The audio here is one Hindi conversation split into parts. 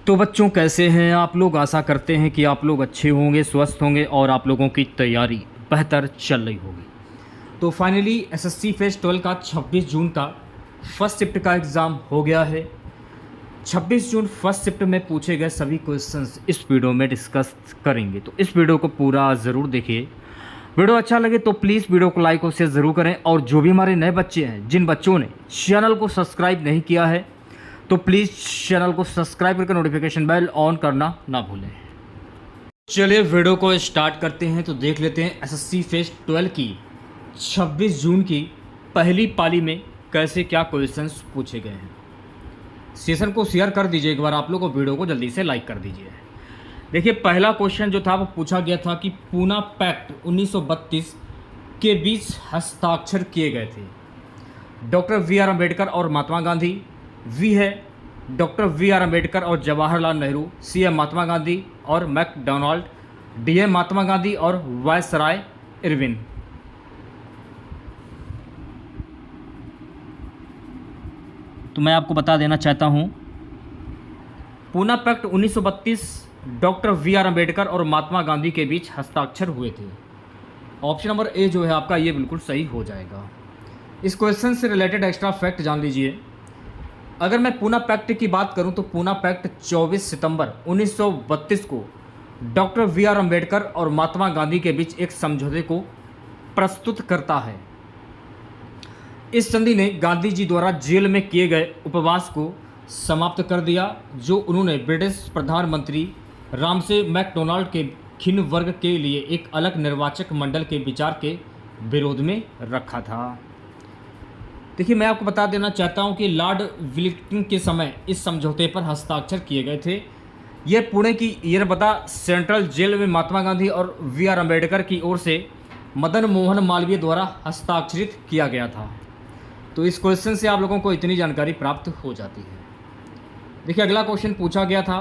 तो बच्चों, कैसे हैं आप लोग? आशा करते हैं कि आप लोग अच्छे होंगे, स्वस्थ होंगे और आप लोगों की तैयारी बेहतर चल रही होगी। तो फाइनली एसएससी फेज 12 का 26 जून का फर्स्ट शिफ्ट का एग्ज़ाम हो गया है। 26 जून फर्स्ट शिफ्ट में पूछे गए सभी क्वेश्चंस इस वीडियो में डिस्कस करेंगे, तो इस वीडियो को पूरा ज़रूर देखिए। वीडियो अच्छा लगे तो प्लीज़ वीडियो को लाइक और शेयर ज़रूर करें, और जो भी हमारे नए बच्चे हैं, जिन बच्चों ने चैनल को सब्सक्राइब नहीं किया है, तो प्लीज़ चैनल को सब्सक्राइब करके नोटिफिकेशन बेल ऑन करना ना भूलें। चलिए वीडियो को स्टार्ट करते हैं। तो देख लेते हैं एसएससी फेज 12 की 26 जून की पहली पाली में कैसे क्या क्वेश्चंस पूछे गए हैं। सेशन को शेयर कर दीजिए एक बार आप लोग, और वीडियो को जल्दी से लाइक कर दीजिए। देखिए, पहला क्वेश्चन जो था वो पूछा गया था कि पूना पैक्ट 1932 के बीच हस्ताक्षर किए गए थे। डॉक्टर वी आर अम्बेडकर और महात्मा गांधी। वी है डॉक्टर वी आर अम्बेडकर और जवाहरलाल नेहरू। सी है महात्मा गांधी और मैकडोनाल्ड। डी है महात्मा गांधी और वायसराय इरविन। तो मैं आपको बता देना चाहता हूं, Poona pact 1932 doctor V R Ambedkar और महात्मा गांधी के बीच हस्ताक्षर हुए थे। ऑप्शन नंबर ए जो है आपका, ये बिल्कुल सही हो जाएगा। इस क्वेश्चन से रिलेटेड एक्स्ट्रा फैक्ट जान लीजिए। अगर मैं पूना पैक्ट की बात करूं तो पूना पैक्ट 24 सितंबर 1932 को डॉक्टर वी आर अम्बेडकर और महात्मा गांधी के बीच एक समझौते को प्रस्तुत करता है। इस संधि ने गांधी जी द्वारा जेल में किए गए उपवास को समाप्त कर दिया, जो उन्होंने ब्रिटिश प्रधानमंत्री रामसे मैकडोनाल्ड के खिन वर्ग के लिए एक अलग निर्वाचक मंडल के विचार के विरोध में रखा था। देखिए, मैं आपको बता देना चाहता हूं कि लॉर्ड वेलिंगटन के समय इस समझौते पर हस्ताक्षर किए गए थे। यह पुणे की येरवदा सेंट्रल जेल में महात्मा गांधी और वी आर अम्बेडकर की ओर से मदन मोहन मालवीय द्वारा हस्ताक्षरित किया गया था। तो इस क्वेश्चन से आप लोगों को इतनी जानकारी प्राप्त हो जाती है। देखिए, अगला क्वेश्चन पूछा गया था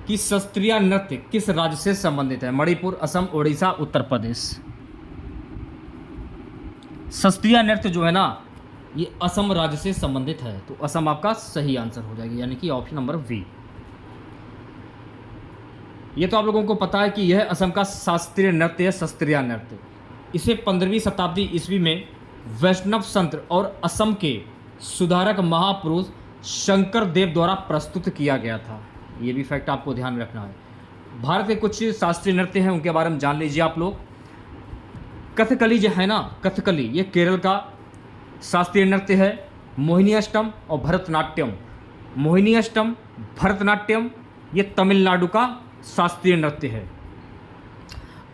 कि शास्त्रीय नृत्य किस राज्य से संबंधित है। मणिपुर, असम, उड़ीसा, उत्तर प्रदेश। शास्त्रीय नृत्य जो है ना, ये असम राज्य से संबंधित है, तो असम आपका सही आंसर हो जाएगी, यानी कि ऑप्शन नंबर बी। ये तो आप लोगों को पता है कि यह असम का शास्त्रीय नृत्य है, शास्त्रीय नृत्य। इसे 15वीं शताब्दी ईस्वी में वैष्णव संत और असम के सुधारक महापुरुष शंकर देव द्वारा प्रस्तुत किया गया था। ये भी फैक्ट आपको ध्यान में रखना है। भारत के कुछ शास्त्रीय नृत्य हैं, उनके बारे में जान लीजिए आप लोग। कथकली जो है ना, कथकली ये केरल का शास्त्रीय नृत्य है। मोहिनी अष्टम और भरतनाट्यम, मोहिनी अष्टम, भरतनाट्यम ये तमिलनाडु का शास्त्रीय नृत्य है।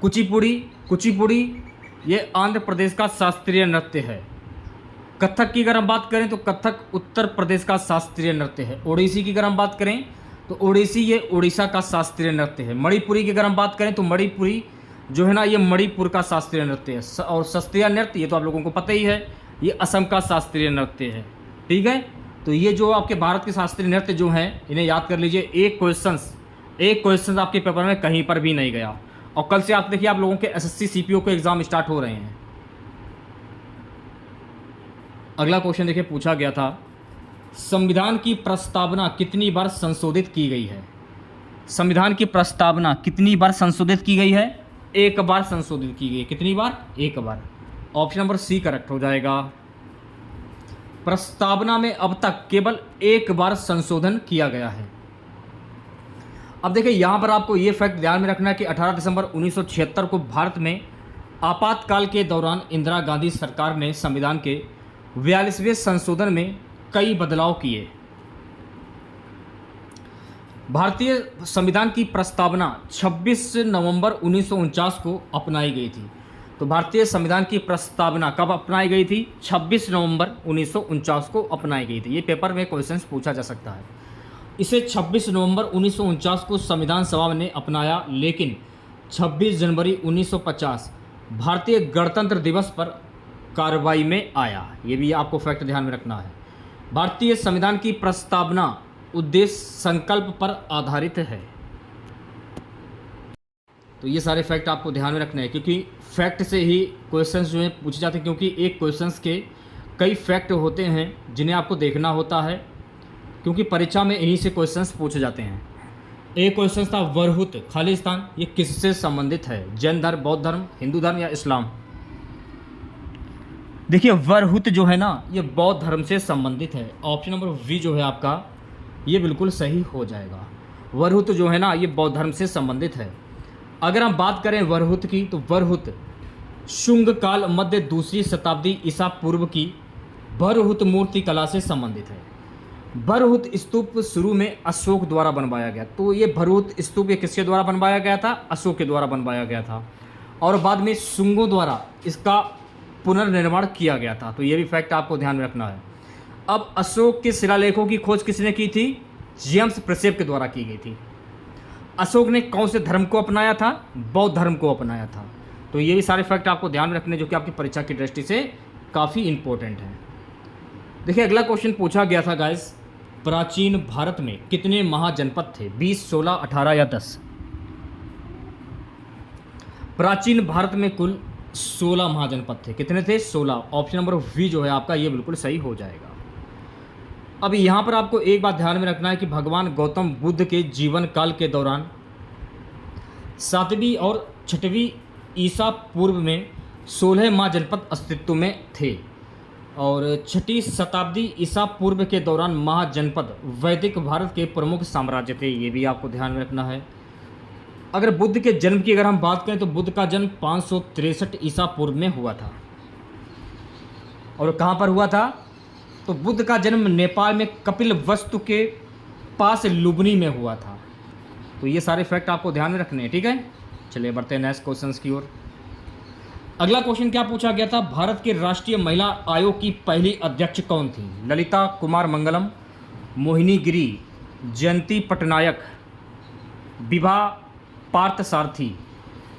कुचिपुड़ी, कुचिपुड़ी ये आंध्र प्रदेश का शास्त्रीय नृत्य है। कथक की अगर हम बात करें तो कथक उत्तर प्रदेश का शास्त्रीय नृत्य है। ओडिसी की अगर हम बात करें तो ओडिसी ये उड़ीसा का शास्त्रीय नृत्य है। मणिपुरी की अगर हम बात करें तो मणिपुरी जो है ना, ये मणिपुर का शास्त्रीय नृत्य है। और शास्त्रीय नृत्य ये तो आप लोगों को पता ही है, ये असम का शास्त्रीय नृत्य है। ठीक है, तो ये जो आपके भारत के शास्त्रीय नृत्य जो हैं, इन्हें याद कर लीजिए। एक क्वेश्चन आपके पेपर में कहीं पर भी नहीं गया। और कल से आप देखिए, आप लोगों के एसएससी सीपीओ के एग्जाम स्टार्ट हो रहे हैं। अगला क्वेश्चन देखिए, पूछा गया था संविधान की प्रस्तावना कितनी बार संशोधित की गई है। संविधान की प्रस्तावना कितनी बार संशोधित की गई है? एक बार संशोधित की गई। कितनी बार? एक बार। ऑप्शन नंबर सी करेक्ट हो जाएगा। प्रस्तावना में अब तक केवल एक बार संशोधन किया गया है। अब देखिए, यहां पर आपको यह फैक्ट ध्यान में रखना है कि 18 दिसंबर 1976 को भारत में आपातकाल के दौरान इंदिरा गांधी सरकार ने संविधान के 42वें संशोधन में कई बदलाव किए। भारतीय संविधान की प्रस्तावना 26 नवंबर 1949 को अपनाई गई थी। तो भारतीय संविधान की प्रस्तावना कब अपनाई गई थी? 26 नवंबर 1949 को अपनाई गई थी। ये पेपर में क्वेश्चन पूछा जा सकता है। इसे 26 नवंबर 1949 को संविधान सभा ने अपनाया, लेकिन 26 जनवरी 1950 भारतीय गणतंत्र दिवस पर कार्रवाई में आया। ये भी आपको फैक्ट ध्यान में रखना है। भारतीय संविधान की प्रस्तावना उद्देश्य संकल्प पर आधारित है। तो ये सारे फैक्ट आपको ध्यान में रखने हैं, क्योंकि फैक्ट से ही क्वेश्चंस जो हैं पूछे जाते हैं, क्योंकि एक क्वेश्चंस के कई फैक्ट होते हैं जिन्हें आपको देखना होता है। क्योंकि परीक्षा में इन्हीं से क्वेश्चंस पूछे जाते हैं। एक क्वेश्चन था वरहुत खालिस्तान, ये किससे संबंधित है? जैन धर्म, बौद्ध धर्म, हिंदू धर्म या इस्लाम? देखिए वरहुत जो है ना ये बौद्ध धर्म से संबंधित है। ऑप्शन नंबर वी जो है आपका ये बिल्कुल सही हो जाएगा। वरहुत जो है ना ये बौद्ध धर्म से संबंधित है। अगर हम बात करें वरहुत की तो वरहुत शुंग काल मध्य दूसरी शताब्दी ईसा पूर्व की भरहुत मूर्ति कला से संबंधित है। भरहुत स्तूप शुरू में अशोक द्वारा बनवाया गया, तो ये भरहुत स्तूप ये किसके द्वारा बनवाया गया था? अशोक के द्वारा बनवाया गया था, और बाद में शुंगों द्वारा इसका पुनर्निर्माण किया गया था। तो ये भी फैक्ट आपको ध्यान में रखना है। अब अशोक के शिलालेखों की खोज किसने की थी? जेम्स प्रिसेप के द्वारा की गई थी। अशोक ने कौन से धर्म को अपनाया था? बौद्ध धर्म को अपनाया था। तो ये भी सारे फैक्ट आपको ध्यान में रखने जो कि आपकी परीक्षा की दृष्टि से काफ़ी इंपॉर्टेंट है। देखिए अगला क्वेश्चन पूछा गया था गाइस, प्राचीन भारत में कितने महाजनपद थे? 20, 16, 18 या 10? प्राचीन भारत में कुल 16 महाजनपद थे। कितने थे? 16। ऑप्शन नंबर वी जो है आपका ये बिल्कुल सही हो जाएगा। अब यहाँ पर आपको एक बात ध्यान में रखना है कि भगवान गौतम बुद्ध के जीवन काल के दौरान 7वीं और 6वीं ईसा पूर्व में 16 महाजनपद अस्तित्व में थे, और 6वीं शताब्दी ईसा पूर्व के दौरान महाजनपद वैदिक भारत के प्रमुख साम्राज्य थे। ये भी आपको ध्यान में रखना है। अगर बुद्ध के जन्म की अगर हम बात करें तो बुद्ध का जन्म 563 ईसा पूर्व में हुआ था। और कहाँ पर हुआ था? तो बुद्ध का जन्म नेपाल में कपिल वस्तु के पास लुबनी में हुआ था। तो ये सारे फैक्ट आपको ध्यान में रखने हैं, ठीक है। चलिए बढ़ते हैं नेक्स्ट क्वेश्चन की ओर। अगला क्वेश्चन क्या पूछा गया था? भारत के राष्ट्रीय महिला आयोग की पहली अध्यक्ष कौन थी? ललिता कुमार मंगलम, मोहिनी गिरी, जयंती पटनायक, विभा पार्थसारथी।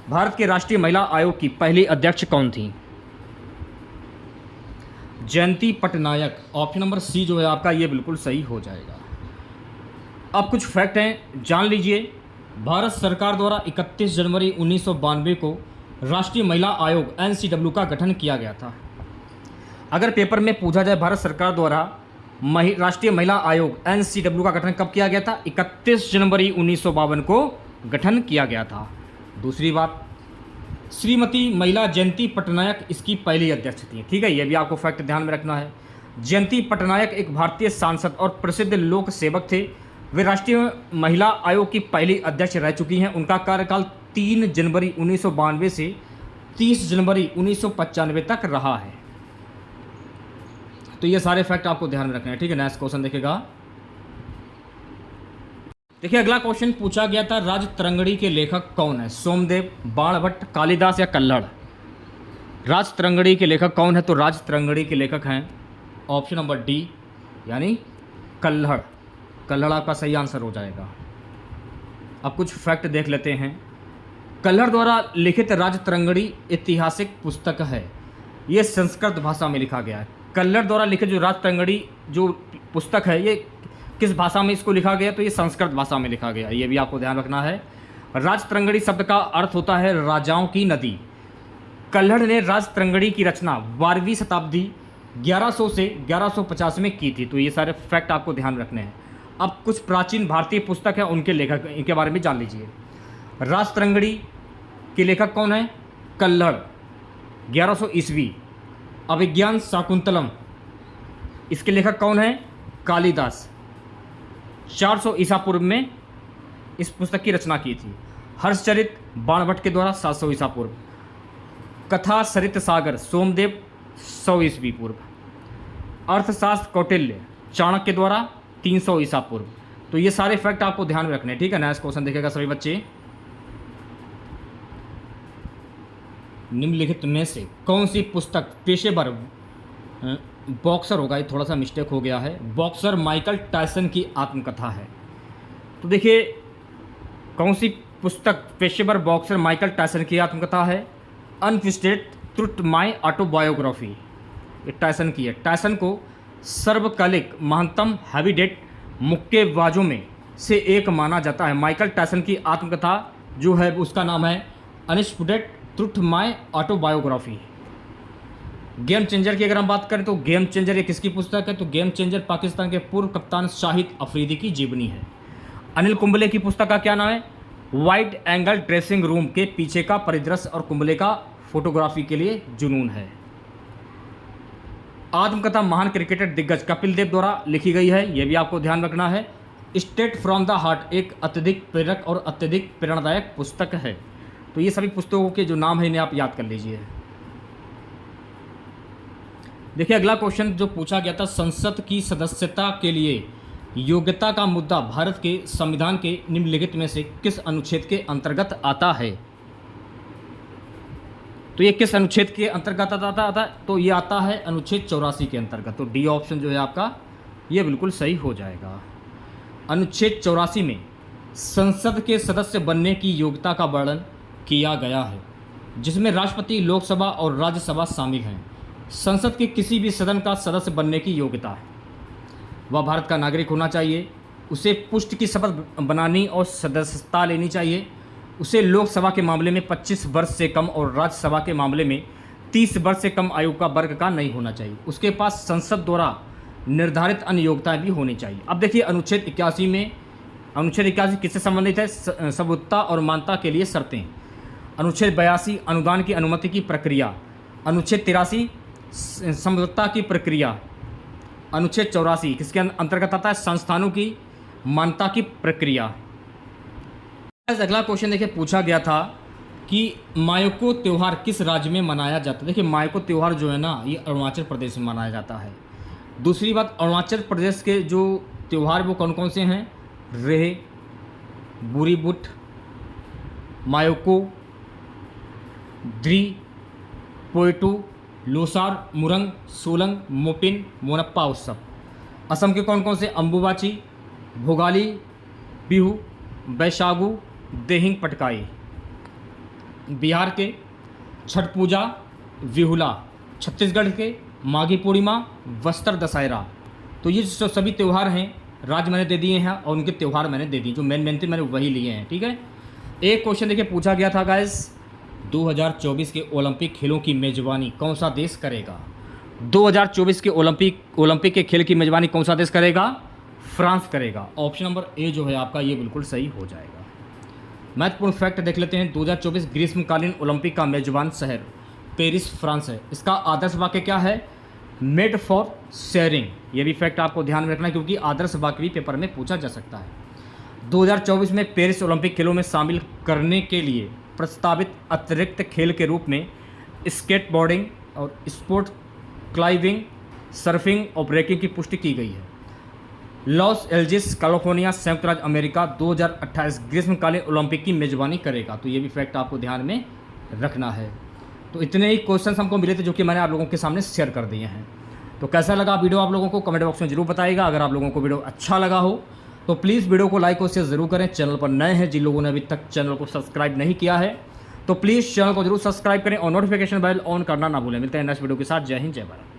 भारत के राष्ट्रीय महिला आयोग की पहली अध्यक्ष कौन थी? जयंती पटनायक। ऑप्शन नंबर सी जो है आपका ये बिल्कुल सही हो जाएगा। अब कुछ फैक्ट हैं, जान लीजिए। भारत सरकार द्वारा 31 जनवरी 1992 को राष्ट्रीय महिला आयोग NCW का गठन किया गया था। अगर पेपर में पूछा जाए भारत सरकार द्वारा राष्ट्रीय महिला आयोग NCW का गठन कब किया गया था? 31 जनवरी 1952 को गठन किया गया था। दूसरी बात, श्रीमती महिला जयंती पटनायक इसकी पहली अध्यक्ष थी, ठीक है। यह भी आपको फैक्ट ध्यान में रखना है। जयंती पटनायक एक भारतीय सांसद और प्रसिद्ध लोक सेवक थे। वे राष्ट्रीय महिला आयोग की पहली अध्यक्ष रह चुकी हैं। उनका कार्यकाल 3 जनवरी 1992 से 30 जनवरी 1995 तक रहा है। तो ये सारे फैक्ट आपको ध्यान में रखने हैं, ठीक है। नेक्स्ट क्वेश्चन देखेगा। देखिए अगला क्वेश्चन पूछा गया था, राजतरंगिणी के लेखक कौन है? सोमदेव, बाणभट्ट, कालिदास या कल्हड़? राजतरंगिणी के लेखक कौन है? तो राजतरंगिणी के लेखक हैं ऑप्शन नंबर डी यानी कल्हड़। कल्हड़ आपका सही आंसर हो जाएगा। अब कुछ फैक्ट देख लेते हैं। कल्हड़ द्वारा लिखित राजतरंगिणी ऐतिहासिक पुस्तक है। ये संस्कृत भाषा में लिखा गया है। कल्हड़ द्वारा लिखित जो राजतरंगिणी जो पुस्तक है ये किस भाषा में इसको लिखा गया? तो ये संस्कृत भाषा में लिखा गया। ये भी आपको ध्यान रखना है। राजतरंगिणी शब्द का अर्थ होता है राजाओं की नदी। कल्हड़ ने राजतरंगिणी की रचना 12वीं शताब्दी 1100 से 1150 में की थी। तो ये सारे फैक्ट आपको ध्यान रखने हैं। अब कुछ प्राचीन भारतीय पुस्तक है उनके लेखक, इनके बारे में जान लीजिए। राजतरंगिणी के लेखक कौन है? कल्हड़, 1100 ईस्वी। अभिज्ञान शाकुंतलम, इसके लेखक कौन है? कालिदास, 400 ईसा पूर्व में इस पुस्तक की रचना की थी। हर्षचरित बाणभट्ट के द्वारा 700 ईसा पूर्व। कथा सरित सागर सोमदेव 100 ईस्वी पूर्व। अर्थशास्त्र कौटिल्य चाणक्य के द्वारा 300 ईसा पूर्व। तो ये सारे फैक्ट आपको ध्यान में रखने हैं, ठीक है। नेक्स्ट क्वेश्चन देखेगा सभी बच्चे। निम्नलिखित में से कौन सी पुस्तक पेशेवर बॉक्सर होगा, ये थोड़ा सा मिस्टेक हो गया है, बॉक्सर माइकल टायसन की आत्मकथा है? तो देखिए कौन सी पुस्तक पेशेवर बॉक्सर माइकल टायसन की आत्मकथा है? अनफिस्टेड ट्रुथ माई ऑटोबायोग्राफी, ये टायसन की है। टायसन को सर्वकालिक महानतम हैवीवेट मुक्केबाजों में से एक माना जाता है। माइकल टायसन की आत्मकथा जो है उसका नाम है unfinished truth my autobiography. Game changer की अगर हम बात करें तो गेम चेंजर ये किसकी पुस्तक है? तो गेम चेंजर पाकिस्तान के पूर्व कप्तान शाहिद अफरीदी की जीवनी है। अनिल कुंबले की पुस्तक का क्या नाम है? वाइड एंगल ड्रेसिंग रूम के पीछे का परिदृश्य और कुंबले का फोटोग्राफी के लिए जुनून है। आत्मकथा महान क्रिकेटर दिग्गज कपिल देव द्वारा लिखी गई है, यह भी आपको ध्यान रखना है। स्टेट फ्रॉम द हार्ट एक अत्यधिक प्रेरक और अत्यधिक प्रेरणादायक पुस्तक है। तो ये सभी पुस्तकों के जो नाम है इन्हें आप याद कर लीजिए। देखिए अगला क्वेश्चन जो पूछा गया था, संसद की सदस्यता के लिए योग्यता का मुद्दा भारत के संविधान के निम्नलिखित में से किस अनुच्छेद के अंतर्गत आता है? तो ये किस अनुच्छेद के अंतर्गत आता है? तो ये आता है अनुच्छेद 84 के अंतर्गत। तो डी ऑप्शन जो है आपका ये बिल्कुल सही हो जाएगा। अनुच्छेद 84 में संसद के सदस्य बनने की योग्यता का वर्णन किया गया है, जिसमें राष्ट्रपति, लोकसभा और राज्यसभा शामिल हैं। संसद के किसी भी सदन का सदस्य बनने की योग्यता है। वह भारत का नागरिक होना चाहिए, उसे पुष्ट की शपथ बनानी और सदस्यता लेनी चाहिए, उसे लोकसभा के मामले में 25 वर्ष से कम और राज्यसभा के मामले में 30 वर्ष से कम आयु का वर्ग का नहीं होना चाहिए, उसके पास संसद द्वारा निर्धारित अन्य योग्यताएँ भी होनी चाहिए। अब देखिए अनुच्छेद 81 में, अनुच्छेद 81 किससे संबंधित है? सबूतता और मान्यता के लिए शर्तें। अनुच्छेद 82 अनुदान की अनुमति की प्रक्रिया। अनुच्छेद 83 समझौता की प्रक्रिया। अनुच्छेद 84 किसके अंतर्गत आता है? संस्थानों की मान्यता की प्रक्रिया। अगला क्वेश्चन देखिए पूछा गया था कि मायको त्यौहार किस राज्य में मनाया जाता है? देखिए मायको त्यौहार जो है ना ये अरुणाचल प्रदेश में मनाया जाता है। दूसरी बात, अरुणाचल प्रदेश के जो त्यौहार वो कौन कौन से हैं? रेह, बुरीबुट, मायोको, द्री, पोएटू, लोसार, मुरंग, सोलंग, मोपिन, मोनप्पा उत्सव। असम के कौन कौन से? अम्बुबाची, भोगाली, बिहू, बैशागु, देहिंग पटकाई। बिहार के छठ पूजा, विहुला। छत्तीसगढ़ के माघी पूर्णिमा, बस्तर दशहरा। तो ये जो सभी त्यौहार हैं राज्य मैंने दे दिए हैं और उनके त्यौहार मैंने दे दिए, जो मेन थे मैंने वही लिए हैं। ठीक है। एक क्वेश्चन देखिए पूछा गया था गाइस, 2024 के ओलंपिक खेलों की मेजबानी कौन सा देश करेगा? 2024 के ओलंपिक के खेल की मेजबानी कौन सा देश करेगा? फ्रांस करेगा। ऑप्शन नंबर ए जो है आपका ये बिल्कुल सही हो जाएगा। महत्वपूर्ण फैक्ट देख लेते हैं। 2024 ग्रीष्मकालीन ओलंपिक का मेजबान शहर पेरिस, फ्रांस है। इसका आदर्श वाक्य क्या है? Made for sharing. ये भी फैक्ट आपको ध्यान में रखना है क्योंकि आदर्श वाक्य भी पेपर में पूछा जा सकता है। 2024 में पेरिस ओलंपिक खेलों में शामिल करने के लिए प्रस्तावित अतिरिक्त खेल के रूप में स्केटबोर्डिंग और स्पोर्ट क्लाइंबिंग, सर्फिंग और ब्रेकिंग की पुष्टि की गई है। लॉस एंजिल्स, कैलिफोर्निया, संयुक्त राज्य अमेरिका 2028 ग्रीष्मकालीन ओलंपिक की मेजबानी करेगा। तो ये भी फैक्ट आपको ध्यान में रखना है। तो इतने ही क्वेश्चंस हमको मिले थे जो कि मैंने आप लोगों के सामने शेयर कर दिए हैं। तो कैसा लगा वीडियो आप लोगों को कमेंट बॉक्स में जरूर बताइएगा। अगर आप लोगों को वीडियो अच्छा लगा हो तो प्लीज़ वीडियो को लाइक और शेयर ज़रूर करें। चैनल पर नए हैं, जिन लोगों ने अभी तक चैनल को सब्सक्राइब नहीं किया है तो प्लीज़ चैनल को जरूर सब्सक्राइब करें और नोटिफिकेशन बेल ऑन करना ना भूलें। मिलते हैं नेक्स्ट वीडियो के साथ। जय हिंद, जय भारत।